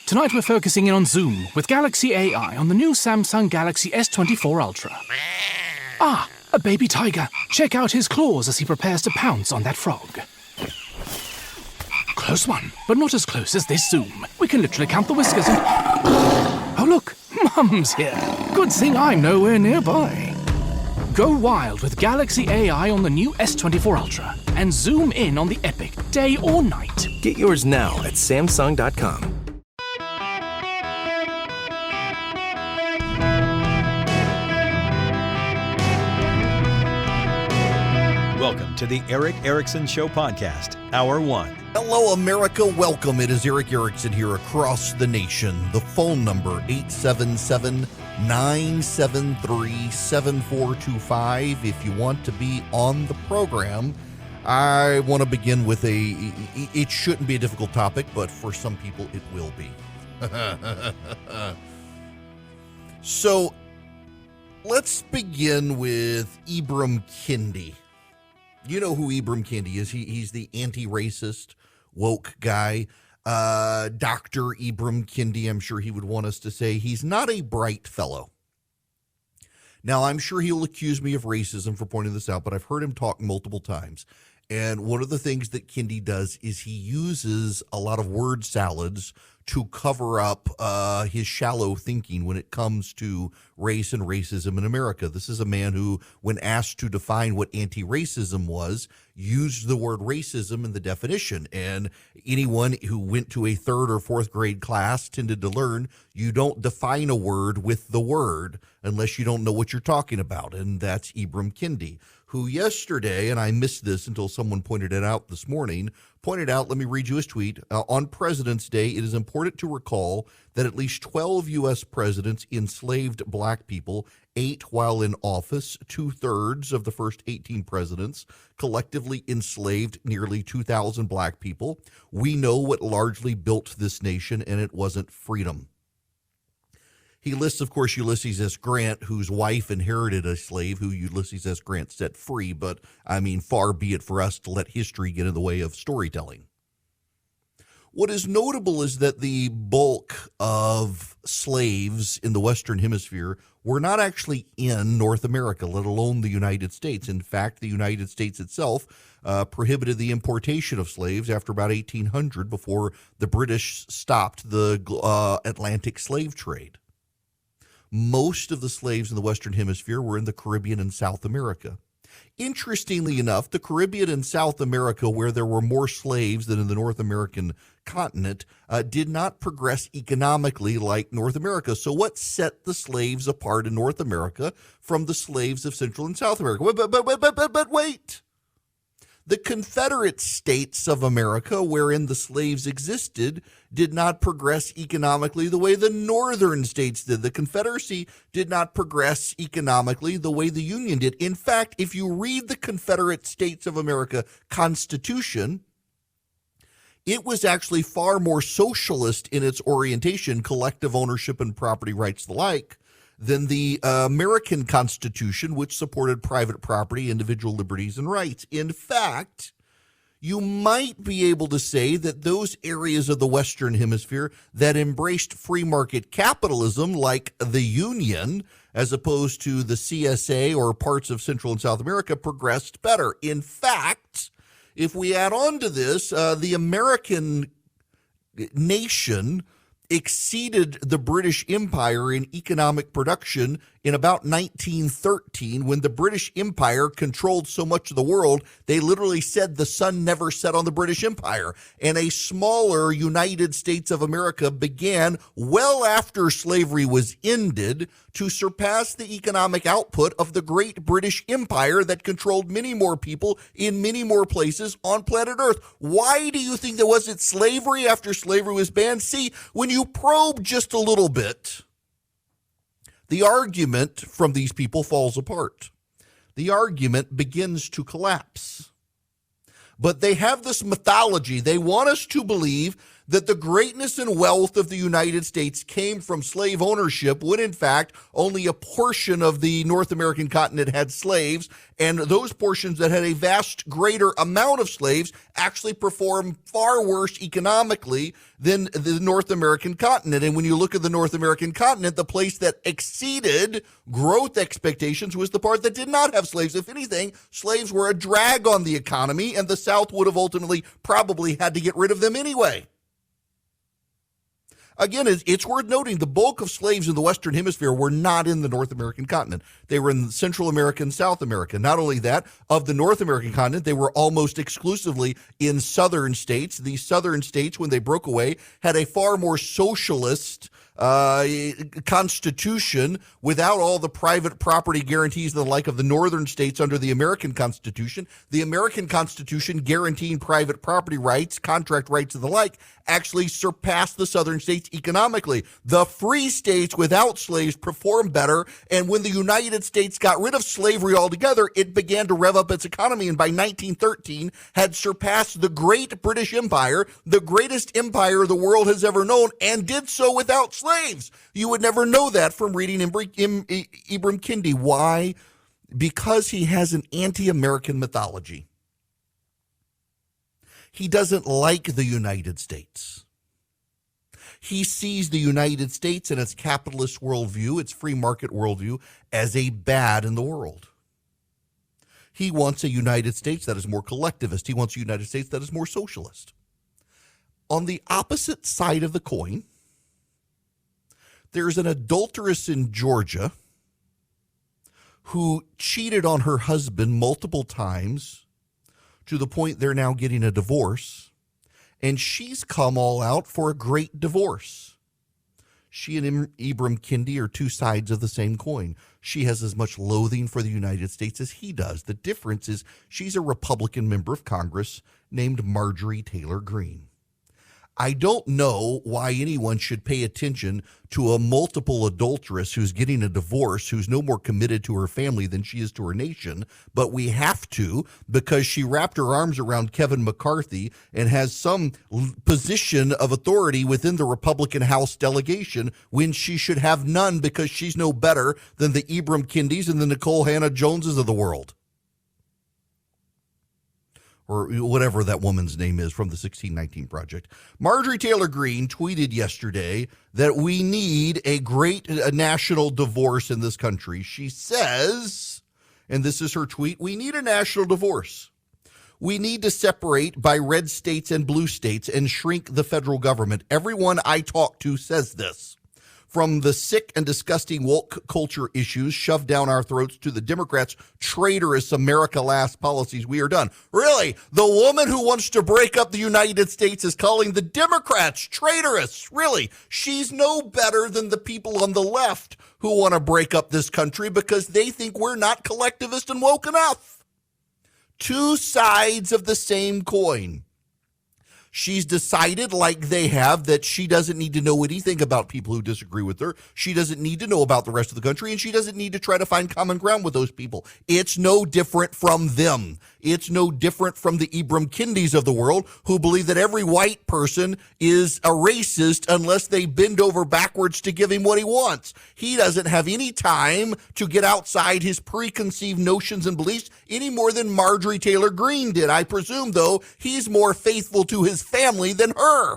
Tonight we're focusing in on Zoom with Galaxy AI on the new Samsung Galaxy S24 Ultra. Ah, a baby tiger. Check out his claws as he prepares to pounce on that frog. Close one, but not as close as this Zoom. We can literally count the whiskers and... Oh look, Mum's here. Good thing I'm nowhere nearby. Go wild with Galaxy AI on the new S24 Ultra and zoom in on the epic day or night. Get yours now at Samsung.com. Welcome to the Eric Erickson Show podcast, Hour 1. Hello, America. Welcome. It is Eric Erickson here across the nation. The phone number, 877-973-7425. If you want to be on the program, I want to begin with it shouldn't be a difficult topic, but for some people it will be. So let's begin with Ibram Kendi. You know who Ibram Kendi is. He's the anti-racist, woke guy. Dr. Ibram Kendi, I'm sure he would want us to say he's not a bright fellow. Now, I'm sure he'll accuse me of racism for pointing this out, but I've heard him talk multiple times. And one of the things that Kendi does is he uses a lot of word salads to cover up his shallow thinking when it comes to race and racism in America. This is a man who, when asked to define what anti-racism was, used the word racism in the definition. And anyone who went to a third or fourth grade class tended to learn you don't define a word with the word unless you don't know what you're talking about. And that's Ibram Kendi, who yesterday, and I missed this until someone pointed it out this morning, pointed out, let me read you his tweet, on President's Day, it is important to recall that at least 12 U.S. presidents enslaved black people, 8 while in office. 2/3 of the first 18 presidents collectively enslaved nearly 2,000 black people. We know what largely built this nation, and it wasn't freedom. He lists, of course, Ulysses S. Grant, whose wife inherited a slave who Ulysses S. Grant set free. But, I mean, far be it for us to let history get in the way of storytelling. What is notable is that the bulk of slaves in the Western Hemisphere were not actually in North America, let alone the United States. In fact, the United States itself prohibited the importation of slaves after about 1800 before the British stopped the Atlantic slave trade. Most of the slaves in the Western Hemisphere were in the Caribbean and South America. Interestingly enough, the Caribbean and South America, where there were more slaves than in the North American continent, did not progress economically like North America. So what set the slaves apart in North America from the slaves of Central and South America? But wait. The Confederate States of America, wherein the slaves existed, did not progress economically the way the northern states did. The Confederacy did not progress economically the way the Union did. In fact, if you read the Confederate States of America Constitution, it was actually far more socialist in its orientation, collective ownership and property rights alike, than the American Constitution, which supported private property, individual liberties, and rights. In fact, you might be able to say that those areas of the Western Hemisphere that embraced free market capitalism, like the Union, as opposed to the CSA or parts of Central and South America, progressed better. In fact, if we add on to this, the American nation exceeded the British Empire in economic production in about 1913, when the British Empire controlled so much of the world, they literally said the sun never set on the British Empire. And a smaller United States of America began well after slavery was ended to surpass the economic output of the great British Empire that controlled many more people in many more places on planet Earth. Why do you think there wasn't slavery after slavery was banned? See, when you probe just a little bit, the argument from these people falls apart. The argument begins to collapse. But they have this mythology. They want us to believe that the greatness and wealth of the United States came from slave ownership, when in fact only a portion of the North American continent had slaves, and those portions that had a vast greater amount of slaves actually performed far worse economically than the North American continent. And when you look at the North American continent, the place that exceeded growth expectations was the part that did not have slaves. If anything, slaves were a drag on the economy, and the South would have ultimately probably had to get rid of them anyway. Again, it's worth noting the bulk of slaves in the Western Hemisphere were not in the North American continent. They were in Central America and South America. Not only that, of the North American continent, they were almost exclusively in southern states. These southern states, when they broke away, had a far more socialist constitution without all the private property guarantees and the like of the northern states under the American Constitution. The American Constitution guaranteeing private property rights, contract rights, and the like actually surpassed the southern states economically. The free states without slaves performed better, and when the United States got rid of slavery altogether, it began to rev up its economy, and by 1913 had surpassed the great British Empire, the greatest empire the world has ever known, and did so without slaves. You would never know that from reading Ibram Kendi. Why? Because he has an anti-American mythology. He doesn't like the United States. He sees the United States and its capitalist worldview, its free market worldview, as a bad in the world. He wants a United States that is more collectivist. He wants a United States that is more socialist. On the opposite side of the coin, there's an adulteress in Georgia who cheated on her husband multiple times to the point they're now getting a divorce, and she's come all out for a great divorce. She and Ibram Kendi are two sides of the same coin. She has as much loathing for the United States as he does. The difference is she's a Republican member of Congress named Marjorie Taylor Greene. I don't know why anyone should pay attention to a multiple adulteress who's getting a divorce, who's no more committed to her family than she is to her nation, but we have to, because she wrapped her arms around Kevin McCarthy and has some position of authority within the Republican House delegation when she should have none, because she's no better than the Ibram Kendis and the Nicole Hannah Joneses of the world. Or whatever that woman's name is from the 1619 Project. Marjorie Taylor Greene tweeted yesterday that we need a great national divorce in this country. She says, and this is her tweet, we need a national divorce. We need to separate by red states and blue states and shrink the federal government. Everyone I talk to says this. From the sick and disgusting woke culture issues shoved down our throats to the Democrats' traitorous America Last policies, we are done. Really? The woman who wants to break up the United States is calling the Democrats traitorous? Really? She's no better than the people on the left who want to break up this country because they think we're not collectivist and woke enough. Two sides of the same coin. She's decided, like they have, that she doesn't need to know anything about people who disagree with her. She doesn't need to know about the rest of the country, and she doesn't need to try to find common ground with those people. It's no different from them. It's no different from the Ibram Kendis of the world who believe that every white person is a racist unless they bend over backwards to give him what he wants. He doesn't have any time to get outside his preconceived notions and beliefs any more than Marjorie Taylor Greene did. I presume, though, he's more faithful to his family than her.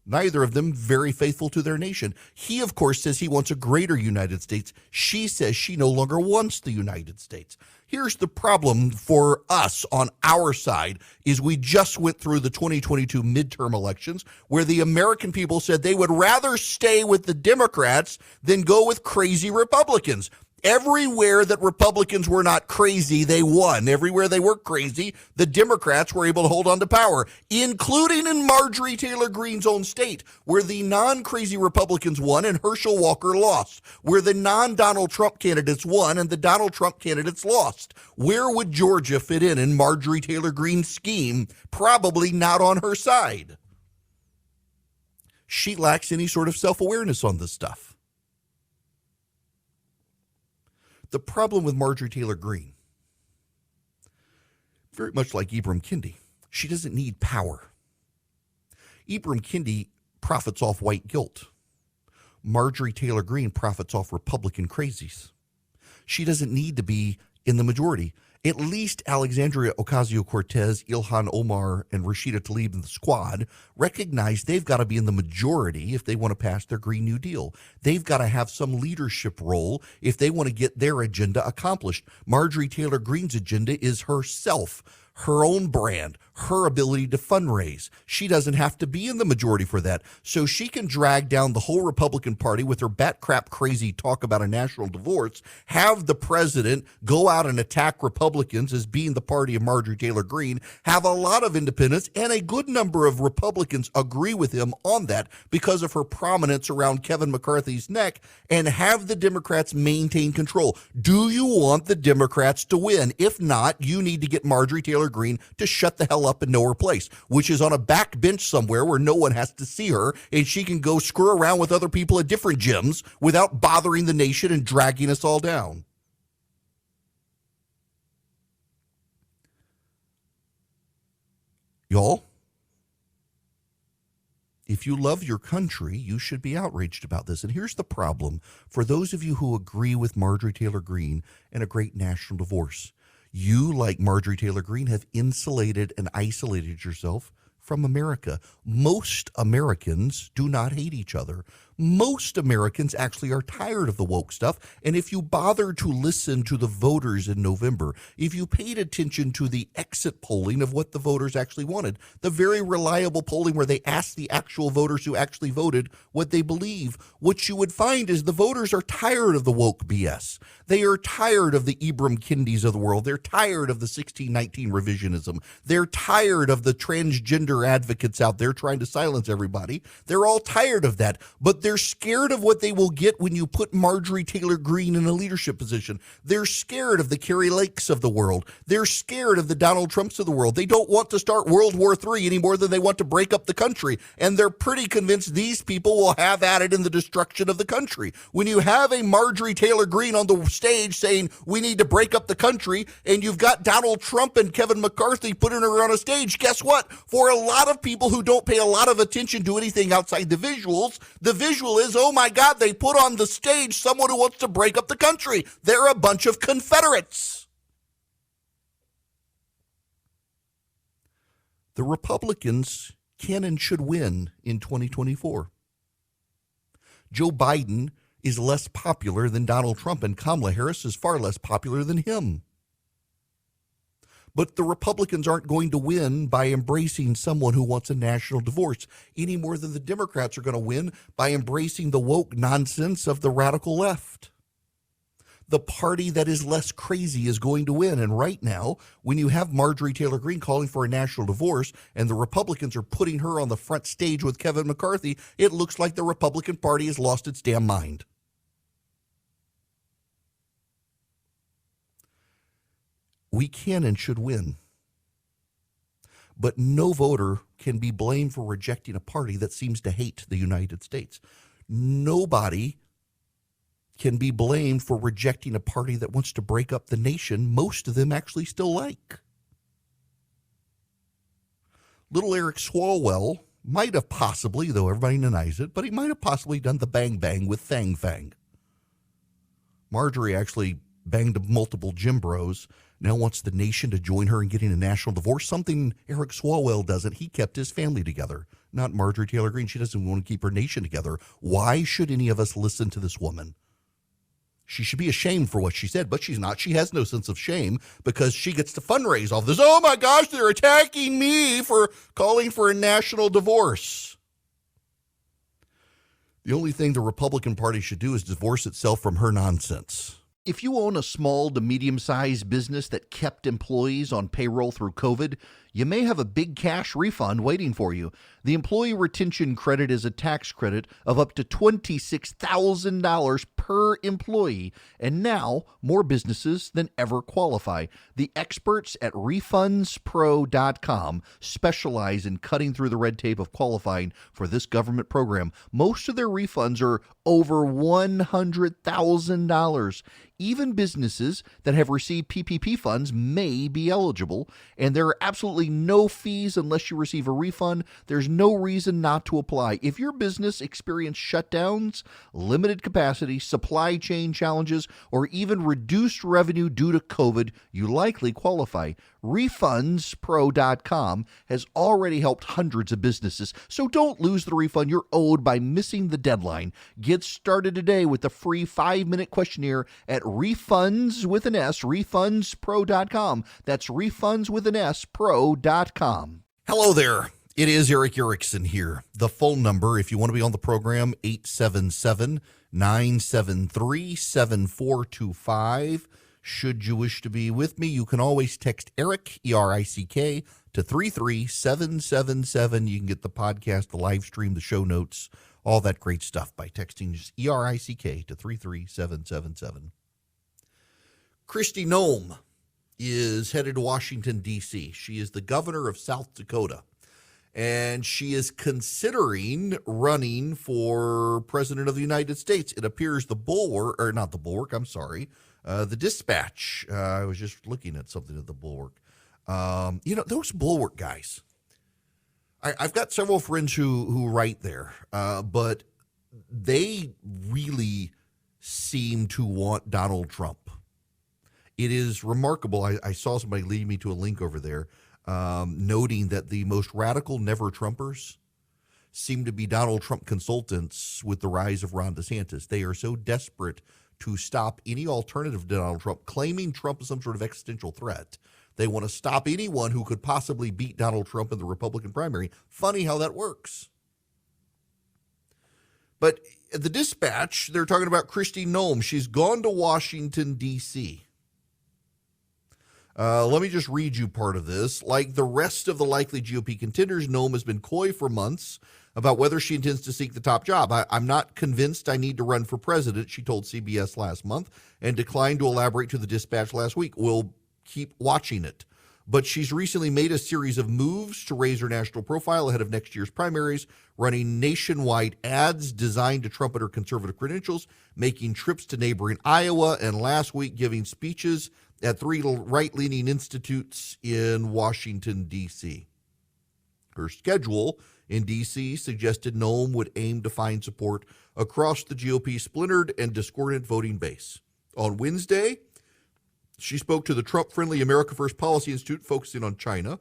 Neither of them very faithful to their nation. He, of course, says he wants a greater United States. She says she no longer wants the United States. Here's the problem for us on our side is we just went through the 2022 midterm elections where the American people said they would rather stay with the Democrats than go with crazy Republicans. Everywhere that Republicans were not crazy, they won. Everywhere they were crazy, the Democrats were able to hold on to power, including in Marjorie Taylor Greene's own state, where the non-crazy Republicans won and Herschel Walker lost, where the non-Donald Trump candidates won and the Donald Trump candidates lost. Where would Georgia fit in Marjorie Taylor Greene's scheme? Probably not on her side. She lacks any sort of self-awareness on this stuff. The problem with Marjorie Taylor Greene, very much like Ibram Kendi, she doesn't need power. Ibram Kendi profits off white guilt. Marjorie Taylor Greene profits off Republican crazies. She doesn't need to be in the majority. At least Alexandria Ocasio-Cortez, Ilhan Omar, and Rashida Tlaib and the squad recognize they've got to be in the majority if they want to pass their Green New Deal. They've got to have some leadership role if they want to get their agenda accomplished. Marjorie Taylor Greene's agenda is herself, her own brand, her ability to fundraise. She doesn't have to be in the majority for that. So she can drag down the whole Republican Party with her bat crap crazy talk about a national divorce, have the president go out and attack Republicans as being the party of Marjorie Taylor Greene, have a lot of independents and a good number of Republicans agree with him on that because of her prominence around Kevin McCarthy's neck, and have the Democrats maintain control. Do you want the Democrats to win? If not, you need to get Marjorie Taylor Greene to shut the hell up and know her place, which is on a back bench somewhere where no one has to see her, and she can go screw around with other people at different gyms without bothering the nation and dragging us all down. Y'all, if you love your country, you should be outraged about this. And here's the problem. For those of you who agree with Marjorie Taylor Greene and a great national divorce, you, like Marjorie Taylor Greene, have insulated and isolated yourself from America. Most Americans do not hate each other. Most Americans actually are tired of the woke stuff. And if you bother to listen to the voters in November, if you paid attention to the exit polling of what the voters actually wanted, the very reliable polling where they asked the actual voters who actually voted what they believe, what you would find is the voters are tired of the woke BS. They are tired of the Ibram Kendis of the world. They're tired of the 1619 revisionism. They're tired of the transgender advocates out there trying to silence everybody. They're all tired of that, but they're scared of what they will get when you put Marjorie Taylor Greene in a leadership position. They're scared of the Carrie Lakes of the world. They're scared of the Donald Trumps of the world. They don't want to start World War III any more than they want to break up the country. And they're pretty convinced these people will have at it in the destruction of the country. When you have a Marjorie Taylor Greene on the stage saying we need to break up the country, and you've got Donald Trump and Kevin McCarthy putting her on a stage, guess what? For a lot of people who don't pay a lot of attention to anything outside the visual is, oh my God, they put on the stage someone who wants to break up the country. They're a bunch of Confederates. The Republicans can and should win in 2024. Joe Biden is less popular than Donald Trump, and Kamala Harris is far less popular than him. But the Republicans aren't going to win by embracing someone who wants a national divorce any more than the Democrats are going to win by embracing the woke nonsense of the radical left. The party that is less crazy is going to win. And right now, when you have Marjorie Taylor Greene calling for a national divorce and the Republicans are putting her on the front stage with Kevin McCarthy, it looks like the Republican Party has lost its damn mind. We can and should win. But no voter can be blamed for rejecting a party that seems to hate the United States. Nobody can be blamed for rejecting a party that wants to break up the nation most of them actually still like. Little Eric Swalwell might have possibly, though everybody denies it, but he might have possibly done the bang bang with Fang Fang. Marjorie actually banged multiple gym bros, now wants the nation to join her in getting a national divorce, something Eric Swalwell doesn't. He kept his family together, not Marjorie Taylor Greene. She doesn't want to keep her nation together. Why should any of us listen to this woman? She should be ashamed for what she said, but she's not. She has no sense of shame because she gets to fundraise all this. Oh my gosh, they're attacking me for calling for a national divorce. The only thing the Republican Party should do is divorce itself from her nonsense. If you own a small to medium-sized business that kept employees on payroll through COVID, you may have a big cash refund waiting for you. The Employee Retention Credit is a tax credit of up to $26,000 per employee, and now more businesses than ever qualify. The experts at RefundsPro.com specialize in cutting through the red tape of qualifying for this government program. Most of their refunds are over $100,000. Even businesses that have received PPP funds may be eligible, and there are absolutely absolutely no fees unless you receive a refund. There's no reason not to apply. If your business experienced shutdowns, limited capacity, supply chain challenges, or even reduced revenue due to COVID, you likely qualify. RefundsPro.com has already helped hundreds of businesses, so don't lose the refund you're owed by missing the deadline. Get started today with the free 5-minute questionnaire at RefundsPro.com. That's RefundsPro.com. Hello there. It is Eric Erickson here. The phone number, if you want to be on the program, 877-973-7425. Should you wish to be with me, you can always text Eric, E-R-I-C-K, to 33777. You can get the podcast, the live stream, the show notes, all that great stuff by texting just E-R-I-C-K to 33777. Kristi Noem is headed to Washington, D.C. She is the governor of South Dakota, and she is considering running for president of the United States. It appears the Dispatch. I was just looking at something at the Bulwark. Those Bulwark guys. I've got several friends who write there, but they really seem to want Donald Trump. It is remarkable. I saw somebody lead me to a link over there, noting that the most radical never-Trumpers seem to be Donald Trump consultants with the rise of Ron DeSantis. They are so desperate to stop any alternative to Donald Trump, claiming Trump is some sort of existential threat. They want to stop anyone who could possibly beat Donald Trump in the Republican primary. Funny how that works. But at the Dispatch, they're talking about Kristi Noem. She's gone to Washington, D.C. Let me just read you part of this. Like the rest of the likely GOP contenders, Noem has been coy for months about whether she intends to seek the top job. I'm not convinced I need to run for president, she told CBS last month, and declined to elaborate to the Dispatch last week. We'll keep watching it. But she's recently made a series of moves to raise her national profile ahead of next year's primaries, running nationwide ads designed to trumpet her conservative credentials, making trips to neighboring Iowa, and last week giving speeches at 3 right-leaning institutes in Washington, D.C. Her schedule in D.C. suggested Noem would aim to find support across the GOP splintered and discordant voting base. On Wednesday, she spoke to the Trump-friendly America First Policy Institute focusing on China.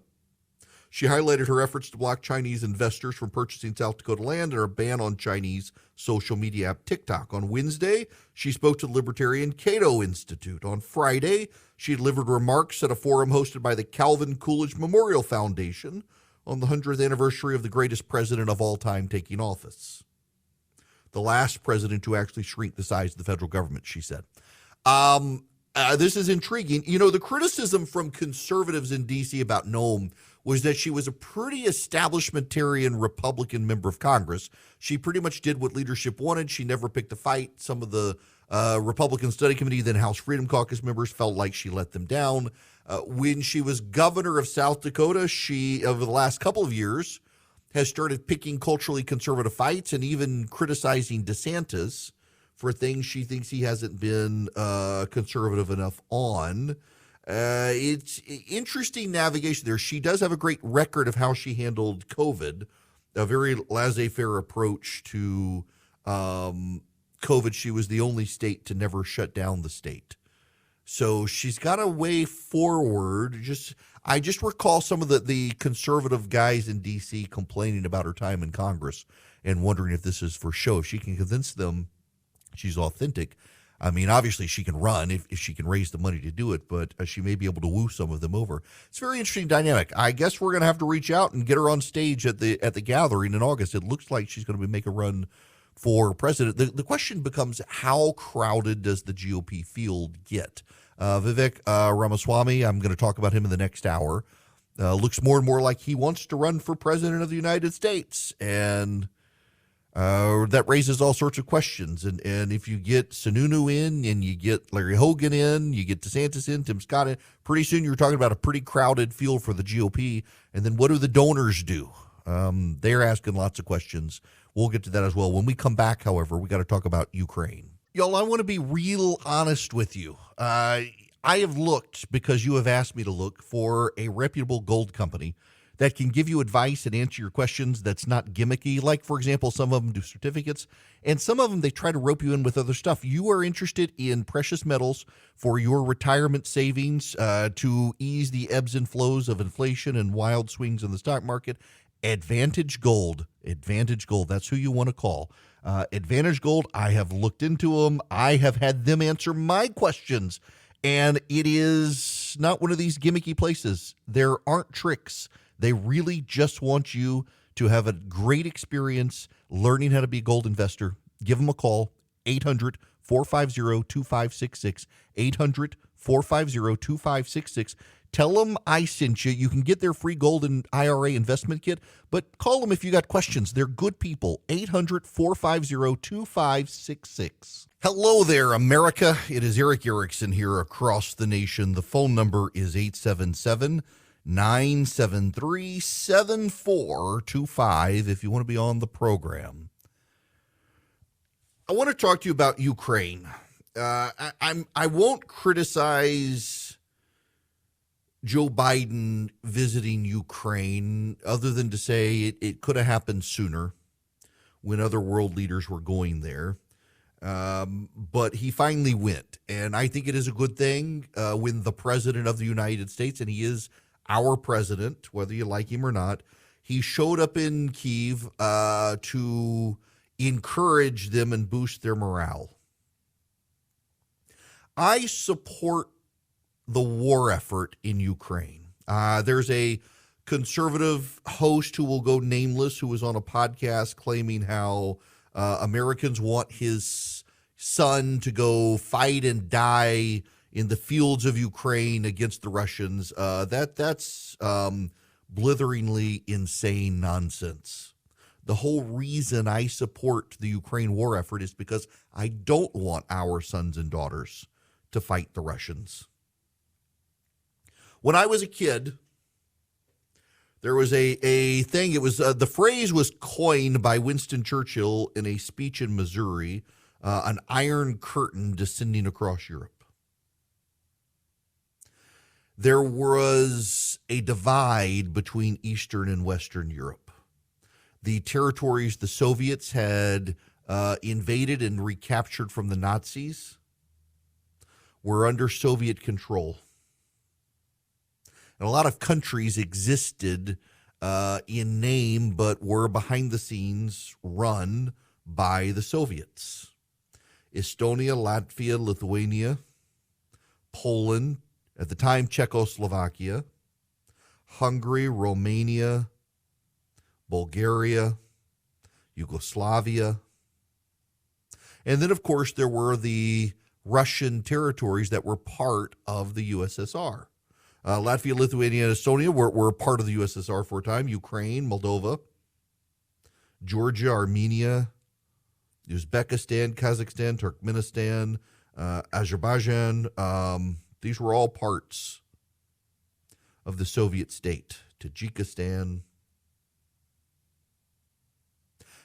She highlighted her efforts to block Chinese investors from purchasing South Dakota land and her ban on Chinese social media app TikTok. On Wednesday, she spoke to the Libertarian Cato Institute. On Friday, she delivered remarks at a forum hosted by the Calvin Coolidge Memorial Foundation on the 100th anniversary of the greatest president of all time taking office. The last president to actually shrink the size of the federal government, she said. This is intriguing. You know, the criticism from conservatives in D.C. about Noem was that she was a pretty establishmentarian Republican member of Congress. She pretty much did what leadership wanted. She never picked a fight. Some of the Republican Study Committee, then House Freedom Caucus members felt like she let them down. When she was governor of South Dakota, she, over the last couple of years, has started picking culturally conservative fights and even criticizing DeSantis for things she thinks he hasn't been conservative enough on. It's interesting navigation there. She does have a great record of how she handled COVID, a very laissez-faire approach to COVID. She was the only state to never shut down the state. So she's got a way forward. I just recall some of the conservative guys in D.C. complaining about her time in Congress and wondering if this is for show. If she can convince them she's authentic, I mean, obviously she can run if she can raise the money to do it, but she may be able to woo some of them over. It's a very interesting dynamic. I guess we're going to have to reach out and get her on stage at the gathering in August. It looks like she's going to make a run for president. The question becomes, how crowded does the GOP field get? Vivek Ramaswamy, I'm going to talk about him in the next hour, looks more and more like he wants to run for president of the United States, and that raises all sorts of questions. And if you get Sununu in and you get Larry Hogan in, you get DeSantis in, Tim Scott in, pretty soon you're talking about a pretty crowded field for the GOP. And then what do the donors do? They're asking lots of questions. We'll get to that as well. When we come back, however, we got to talk about Ukraine. Y'all, I want to be real honest with you. I I have looked, because you have asked me to look, for a reputable gold company that can give you advice and answer your questions that's not gimmicky. Like, for example, some of them do certificates, and some of them they try to rope you in with other stuff. You are interested in precious metals for your retirement savings to ease the ebbs and flows of inflation and wild swings in the stock market. Advantage Gold. Advantage Gold. That's who you want to call. Advantage Gold, I have looked into them. I have had them answer my questions, and it is not one of these gimmicky places. There aren't tricks. They really just want you to have a great experience learning how to be a gold investor. Give them a call, 800-450-2566, 800-450-2566. Tell them I sent you. You can get their free gold and IRA investment kit, but call them if you got questions. They're good people, 800-450-2566. Hello there, America. It is Eric Erickson here across the nation. The phone number is 877-973-7425 if you want to be on the program. I want to talk to you about Ukraine. I won't criticize Joe Biden visiting Ukraine other than to say it could have happened sooner when other world leaders were going there. But he finally went, and I think it is a good thing when the president of the United States, and he is our president, whether you like him or not, he showed up in Kyiv to encourage them and boost their morale. I support the war effort in Ukraine. There's a conservative host who will go nameless who was on a podcast claiming how Americans want his son to go fight and die in the fields of Ukraine against the Russians. That's blitheringly insane nonsense. The whole reason I support the Ukraine war effort is because I don't want our sons and daughters to fight the Russians. When I was a kid, there was a thing. It was the phrase was coined by Winston Churchill in a speech in Missouri, an iron curtain descending across Europe. There was a divide between Eastern and Western Europe. The territories the Soviets had invaded and recaptured from the Nazis were under Soviet control. And a lot of countries existed in name, but were behind the scenes run by the Soviets. Estonia, Latvia, Lithuania, Poland, at the time Czechoslovakia, Hungary, Romania, Bulgaria, Yugoslavia. And then, of course, there were the Russian territories that were part of the USSR. Latvia, Lithuania, and Estonia were part of the USSR for a time. Ukraine, Moldova, Georgia, Armenia, Uzbekistan, Kazakhstan, Turkmenistan, Azerbaijan. These were all parts of the Soviet state. Tajikistan.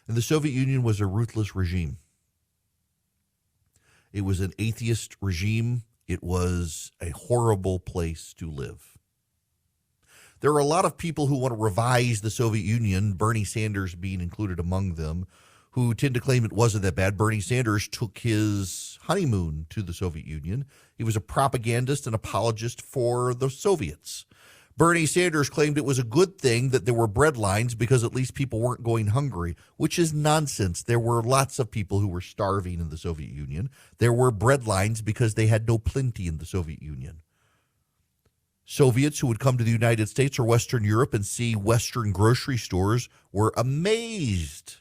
And the Soviet Union was a ruthless regime. It was an atheist regime. It was a horrible place to live. There are a lot of people who want to revise the Soviet Union, Bernie Sanders being included among them, who tend to claim it wasn't that bad. Bernie Sanders took his honeymoon to the Soviet Union. He was a propagandist and apologist for the Soviets. Bernie Sanders claimed it was a good thing that there were bread lines because at least people weren't going hungry, which is nonsense. There were lots of people who were starving in the Soviet Union. There were bread lines because they had no plenty in the Soviet Union. Soviets who would come to the United States or Western Europe and see Western grocery stores were amazed.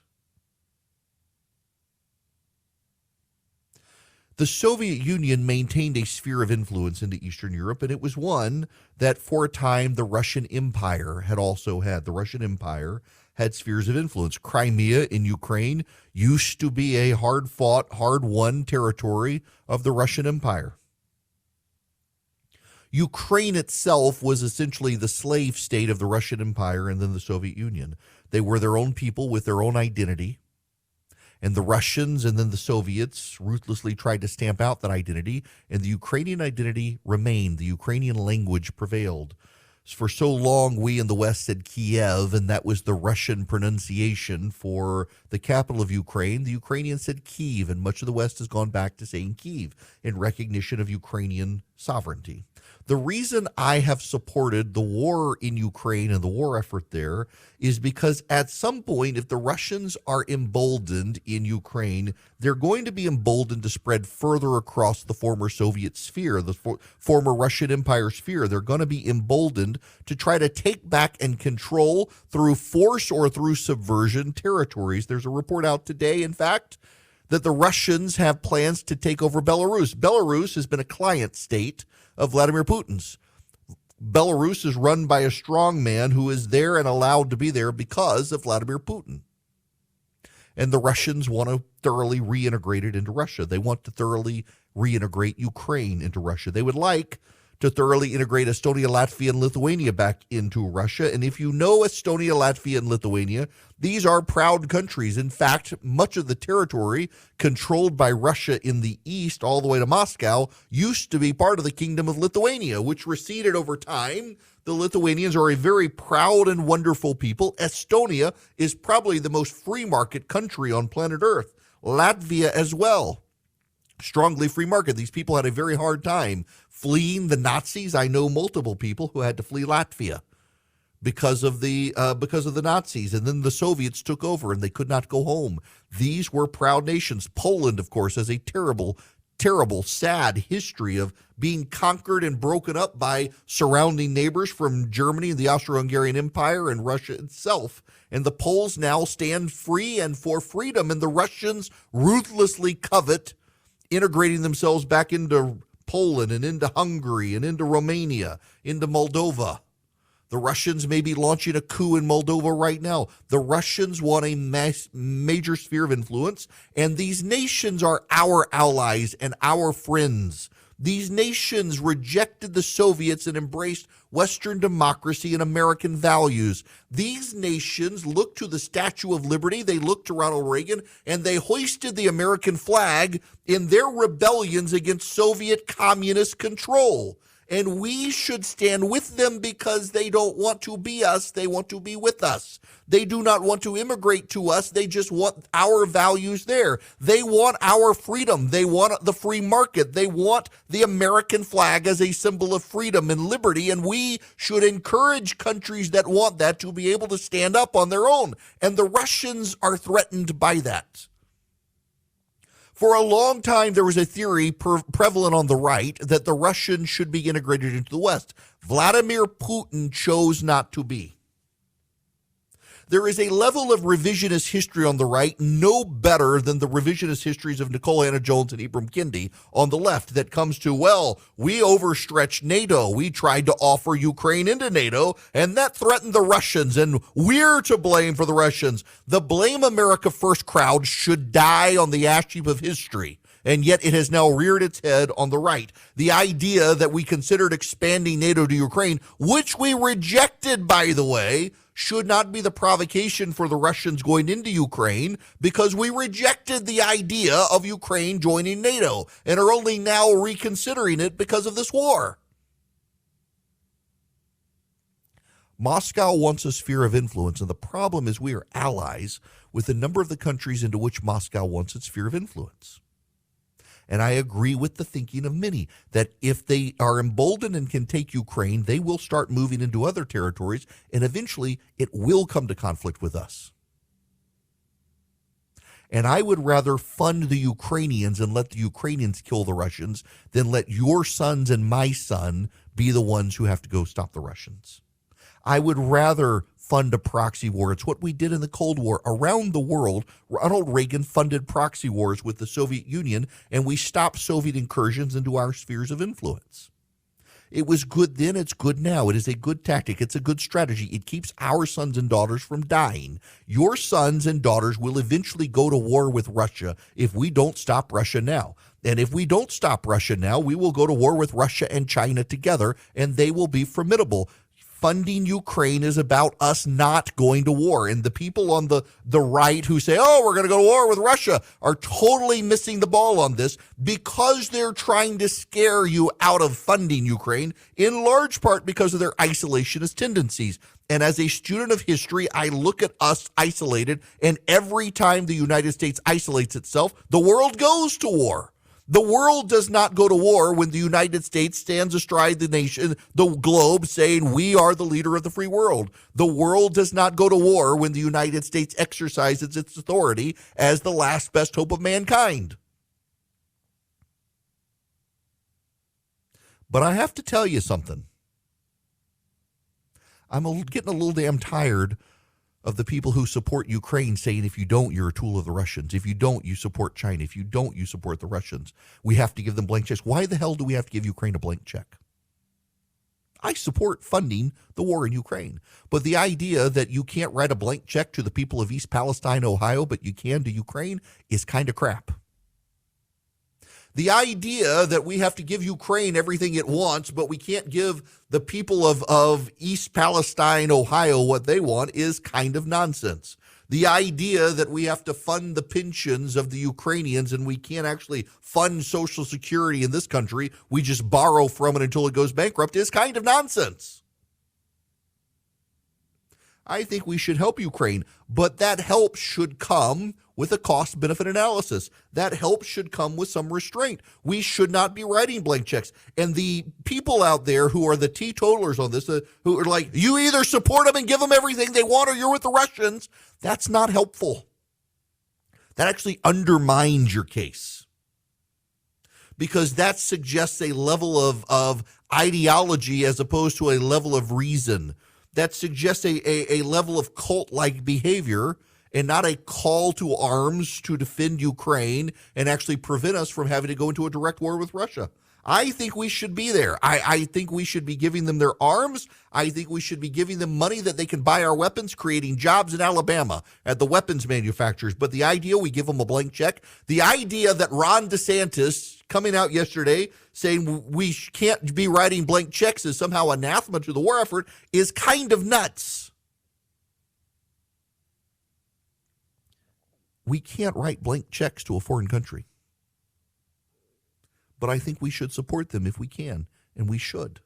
The Soviet Union maintained a sphere of influence into Eastern Europe, and it was one that for a time the Russian Empire had also had. The Russian Empire had spheres of influence. Crimea in Ukraine used to be a hard-fought, hard-won territory of the Russian Empire. Ukraine itself was essentially the slave state of the Russian Empire and then the Soviet Union. They were their own people with their own identity. And the Russians and then the Soviets ruthlessly tried to stamp out that identity, and the Ukrainian identity remained. The Ukrainian language prevailed. For so long, we in the West said Kiev, and that was the Russian pronunciation for the capital of Ukraine. The Ukrainians said Kyiv, and much of the West has gone back to saying Kyiv in recognition of Ukrainian sovereignty. The reason I have supported the war in Ukraine and the war effort there is because at some point, if the Russians are emboldened in Ukraine, they're going to be emboldened to spread further across the former Soviet sphere, the former Russian Empire sphere. They're going to be emboldened to try to take back and control through force or through subversion territories. There's a report out today, in fact, that the Russians have plans to take over Belarus. Belarus has been a client state of Vladimir Putin's. Belarus is run by a strong man who is there and allowed to be there because of Vladimir Putin. And the Russians want to thoroughly reintegrate it into Russia. They want to thoroughly reintegrate Ukraine into Russia. They would like to thoroughly integrate Estonia, Latvia, and Lithuania back into Russia. And if you know Estonia, Latvia, and Lithuania, these are proud countries. In fact, much of the territory controlled by Russia in the east all the way to Moscow used to be part of the Kingdom of Lithuania, which receded over time. The Lithuanians are a very proud and wonderful people. Estonia is probably the most free market country on planet Earth. Latvia as well. Strongly free market. These people had a very hard time fleeing the Nazis. I know multiple people who had to flee Latvia because of the Nazis, and then the Soviets took over and they could not go home. These were proud nations. Poland, of course, has a terrible, sad history of being conquered and broken up by surrounding neighbors from Germany and the Austro-Hungarian Empire and Russia itself. And the Poles now stand free and for freedom, and the Russians ruthlessly covet integrating themselves back into Poland and into Hungary and into Romania, into Moldova. The Russians may be launching a coup in Moldova right now. The Russians want a major sphere of influence, and these nations are our allies and our friends. These nations rejected the Soviets and embraced Western democracy and American values. These nations looked to the Statue of Liberty, they looked to Ronald Reagan, and they hoisted the American flag in their rebellions against Soviet communist control. And we should stand with them because they don't want to be us, they want to be with us. They do not want to immigrate to us, they just want our values there. They want our freedom, they want the free market, they want the American flag as a symbol of freedom and liberty, and we should encourage countries that want that to be able to stand up on their own. And the Russians are threatened by that. For a long time, there was a theory prevalent on the right that the Russians should be integrated into the West. Vladimir Putin chose not to be. There is a level of revisionist history on the right, no better than the revisionist histories of Nicole Hannah-Jones and Ibram Kendi on the left, that comes to, well, we overstretched NATO. We tried to offer Ukraine into NATO, and that threatened the Russians, and we're to blame for the Russians. The Blame America First crowd should die on the ash heap of history. And yet it has now reared its head on the right. The idea that we considered expanding NATO to Ukraine, which we rejected, by the way, should not be the provocation for the Russians going into Ukraine, because we rejected the idea of Ukraine joining NATO and are only now reconsidering it because of this war. Moscow wants a sphere of influence, and the problem is we are allies with a number of the countries into which Moscow wants its sphere of influence. And I agree with the thinking of many that if they are emboldened and can take Ukraine, they will start moving into other territories, and eventually it will come to conflict with us. And I would rather fund the Ukrainians and let the Ukrainians kill the Russians than let your sons and my son be the ones who have to go stop the Russians. I would rather fund a proxy war. It's what we did in the Cold War. Around the world, Ronald Reagan funded proxy wars with the Soviet Union, and we stopped Soviet incursions into our spheres of influence. It was good then, it's good now. It is a good tactic. It's a good strategy. It keeps our sons and daughters from dying. Your sons and daughters will eventually go to war with Russia if we don't stop Russia now. And if we don't stop Russia now, we will go to war with Russia and China together, and they will be formidable. funding Ukraine is about us not going to war. And the people on the right who say, oh, we're going to go to war with Russia are totally missing the ball on this because they're trying to scare you out of funding Ukraine, in large part because of their isolationist tendencies. And as a student of history, I look at us isolated, and every time the United States isolates itself, the world goes to war. The world does not go to war when the United States stands astride the nation, the globe, saying we are the leader of the free world. The world does not go to war when the United States exercises its authority as the last best hope of mankind. But I have to tell you something. I'm getting a little damn tired of the people who support Ukraine saying, if you don't, you're a tool of the Russians. If you don't, you support China. If you don't, you support the Russians. We have to give them blank checks. Why the hell do we have to give Ukraine a blank check? I support funding the war in Ukraine. But the idea that you can't write a blank check to the people of East Palestine, Ohio, but you can to Ukraine is kind of crap. The idea that we have to give Ukraine everything it wants, but we can't give the people of East Palestine, Ohio, what they want is kind of nonsense. The idea that we have to fund the pensions of the Ukrainians and we can't actually fund Social Security in this country, we just borrow from it until it goes bankrupt, is kind of nonsense. I think we should help Ukraine, but that help should come with a cost-benefit analysis. That help should come with some restraint. We should not be writing blank checks. And the people out there who are the teetotalers on this, who are like, you either support them and give them everything they want or you're with the Russians, that's not helpful. That actually undermines your case. Because that suggests a level of ideology as opposed to a level of reason. That suggests a level of cult-like behavior and not a call to arms to defend Ukraine and actually prevent us from having to go into a direct war with Russia. I think we should be there. I think we should be giving them their arms. I think we should be giving them money that they can buy our weapons, creating jobs in Alabama at the weapons manufacturers. But the idea we give them a blank check, the idea that Ron DeSantis coming out yesterday saying we can't be writing blank checks is somehow anathema to the war effort is kind of nuts. We can't write blank checks to a foreign country. But I think we should support them if we can, and we should.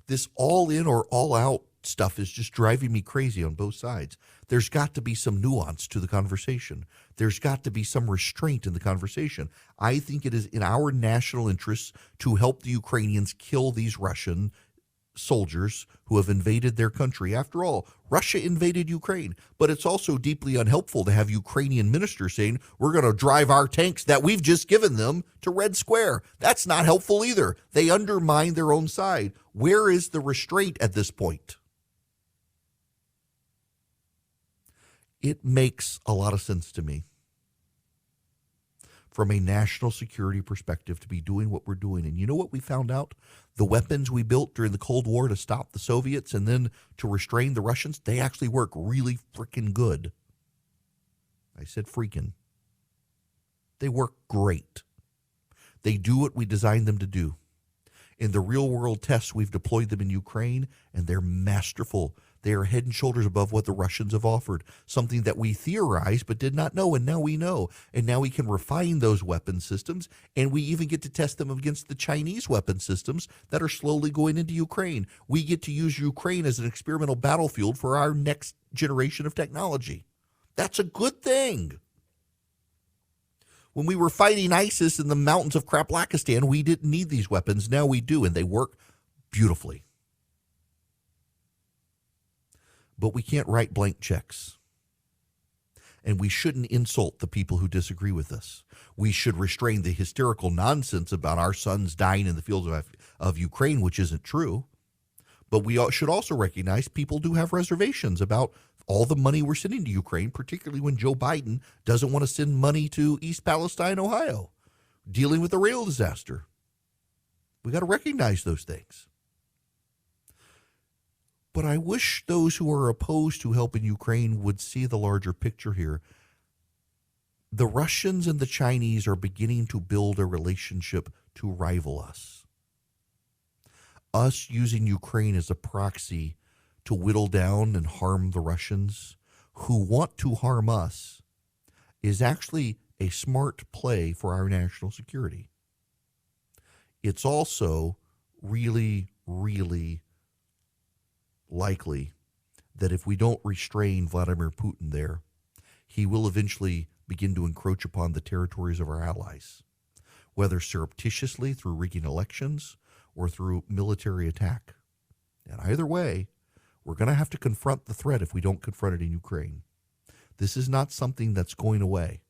This all-in or all-out stuff is just driving me crazy on both sides. There's got to be some nuance to the conversation. There's got to be some restraint in the conversation. I think it is in our national interests to help the Ukrainians kill these Russian soldiers who have invaded their country. After all, Russia invaded Ukraine, but it's also deeply unhelpful to have Ukrainian ministers saying, we're going to drive our tanks that we've just given them to Red Square. That's not helpful either. They undermine their own side. Where is the restraint at this point? It makes a lot of sense to me from a national security perspective to be doing what we're doing. And you know what we found out? The weapons we built during the Cold War to stop the Soviets and then to restrain the Russians, they actually work really freaking good. I said freaking. They work great. They do what we designed them to do. In the real world tests, we've deployed them in Ukraine, and they're masterful. They are head and shoulders above what the Russians have offered, something that we theorized but did not know, and now we know. And now we can refine those weapon systems, and we even get to test them against the Chinese weapon systems that are slowly going into Ukraine. We get to use Ukraine as an experimental battlefield for our next generation of technology. That's a good thing. When we were fighting ISIS in the mountains of Kraplakistan, we didn't need these weapons. Now we do, and they work beautifully. But we can't write blank checks. And we shouldn't insult the people who disagree with us. We should restrain the hysterical nonsense about our sons dying in the fields of Ukraine, which isn't true. But we should also recognize people do have reservations about all the money we're sending to Ukraine, particularly when Joe Biden doesn't want to send money to East Palestine, Ohio, dealing with the rail disaster. We got to recognize those things. But I wish those who are opposed to helping Ukraine would see the larger picture here. The Russians and the Chinese are beginning to build a relationship to rival us. us using Ukraine as a proxy to whittle down and harm the Russians who want to harm us is actually a smart play for our national security. It's also really, really likely that if we don't restrain Vladimir Putin there, he will eventually begin to encroach upon the territories of our allies, whether surreptitiously through rigging elections or through military attack. And either way, we're going to have to confront the threat if we don't confront it in Ukraine. This is not something that's going away.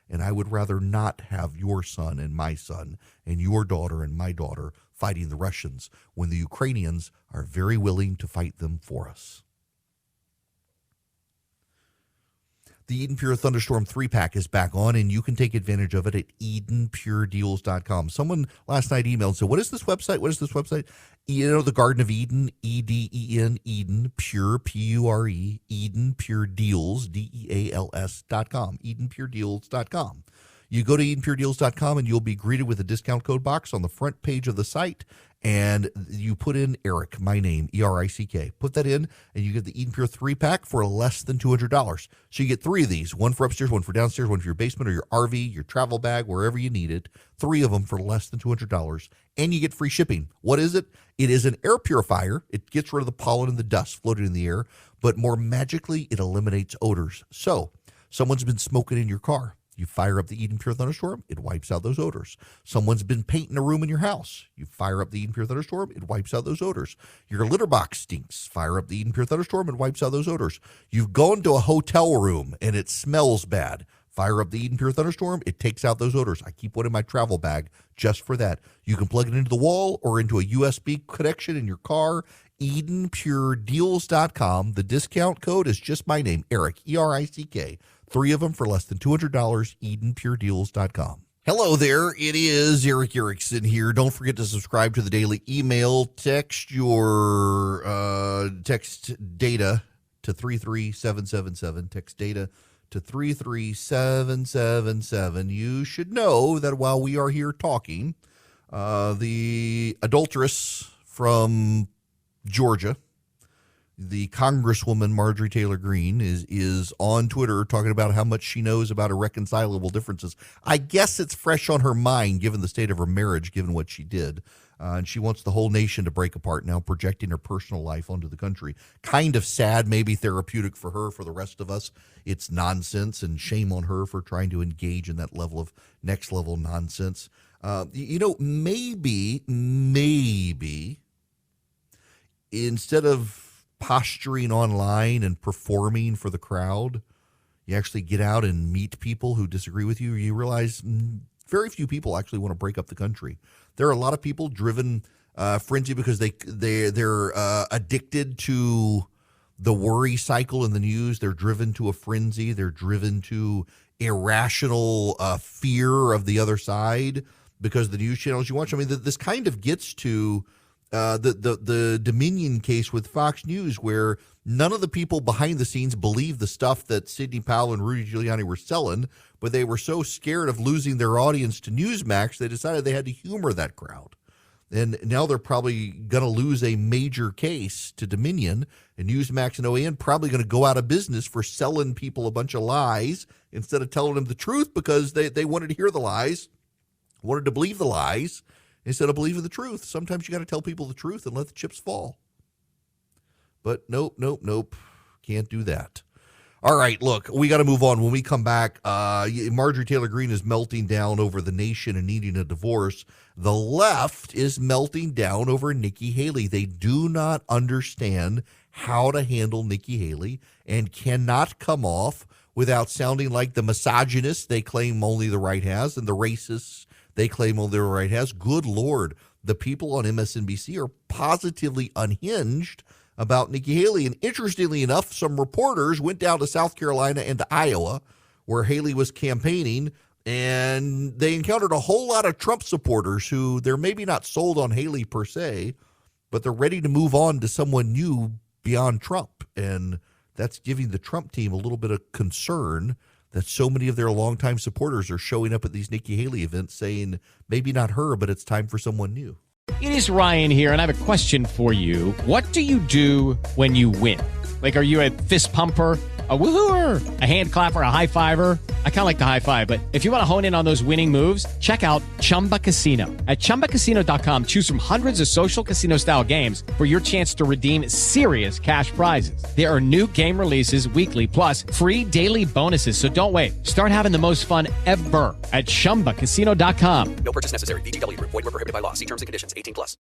And I would rather not have your son and my son and your daughter and my daughter fighting the Russians when the Ukrainians are very willing to fight them for us. The Eden Pure Thunderstorm 3-pack is back on, and you can take advantage of it at EdenPureDeals.com. Someone last night emailed and said, what is this website? What is this website? You know, the Garden of Eden, E-D-E-N, Eden, Pure, P-U-R-E, EdenPureDeals, D-E-A-L-S.com, EdenPureDeals.com. You go to EdenPureDeals.com, and you'll be greeted with a discount code box on the front page of the site, and you put in Eric, my name, E-R-I-C-K. Put that in, and you get the Eden Pure 3-pack for less than $200. So you get 3 of these, one for upstairs, one for downstairs, one for your basement or your RV, your travel bag, wherever you need it. 3 of them for less than $200, and you get free shipping. What is it? It is an air purifier. It gets rid of the pollen and the dust floating in the air, but more magically, it eliminates odors. So someone's been smoking in your car. You fire up the Eden Pure Thunderstorm, it wipes out those odors. Someone's been painting a room in your house. You fire up the Eden Pure Thunderstorm, it wipes out those odors. Your litter box stinks. Fire up the Eden Pure Thunderstorm, it wipes out those odors. You've gone to a hotel room and it smells bad. Fire up the Eden Pure Thunderstorm, it takes out those odors. I keep one in my travel bag just for that. You can plug it into the wall or into a USB connection in your car. EdenPureDeals.com. The discount code is just my name, Eric, E-R-I-C-K. 3 of them for less than $200, EdenPureDeals.com. Hello there, it is Eric Erickson here. Don't forget to subscribe to the daily email. Text your text data to 33777. Text data to 33777. You should know that while we are here talking, the adulteress from Georgia, the Congresswoman Marjorie Taylor Greene, is on Twitter talking about how much she knows about irreconcilable differences. I guess it's fresh on her mind given the state of her marriage, given what she did. And she wants the whole nation to break apart now, projecting her personal life onto the country. Kind of sad, maybe therapeutic for her. For the rest of us, it's nonsense, and shame on her for trying to engage in that level of next level nonsense. Maybe instead of posturing online and performing for the crowd, you actually get out and meet people who disagree with you. You realize very few people actually want to break up the country. There are a lot of people driven frenzy because they're addicted to the worry cycle in the news. They're driven to a frenzy. They're driven to irrational fear of the other side because the news channels you watch. I mean, this kind of gets to the Dominion case with Fox News, where none of the people behind the scenes believed the stuff that Sidney Powell and Rudy Giuliani were selling, but they were so scared of losing their audience to Newsmax, they decided they had to humor that crowd. And now they're probably going to lose a major case to Dominion, and Newsmax and OAN probably going to go out of business for selling people a bunch of lies instead of telling them the truth because they wanted to hear the lies, wanted to believe the lies, instead of believing the truth. Sometimes you got to tell people the truth and let the chips fall. But nope. Can't do that. All right, look, we got to move on. When we come back, Marjorie Taylor Greene is melting down over the nation and needing a divorce. The left is melting down over Nikki Haley. They do not understand how to handle Nikki Haley and cannot come off without sounding like the misogynists they claim only the right has and the racists they claim only the right has. Good Lord, the people on MSNBC are positively unhinged about Nikki Haley. And interestingly enough, some reporters went down to South Carolina and to Iowa, where Haley was campaigning, and they encountered a whole lot of Trump supporters who they're maybe not sold on Haley per se, but they're ready to move on to someone new beyond Trump. And that's giving the Trump team a little bit of concern that so many of their longtime supporters are showing up at these Nikki Haley events saying, maybe not her, but it's time for someone new. It is Ryan here, and I have a question for you. What do you do when you win? Like, are you a fist pumper, a woohooer, a hand clapper, a high fiver? I kind of like the high five, but if you want to hone in on those winning moves, check out Chumba Casino. At ChumbaCasino.com, choose from hundreds of social casino-style games for your chance to redeem serious cash prizes. There are new game releases weekly, plus free daily bonuses. So don't wait. Start having the most fun ever at ChumbaCasino.com. No purchase necessary. VGW Group. Void where prohibited by law. See terms and conditions. 18+.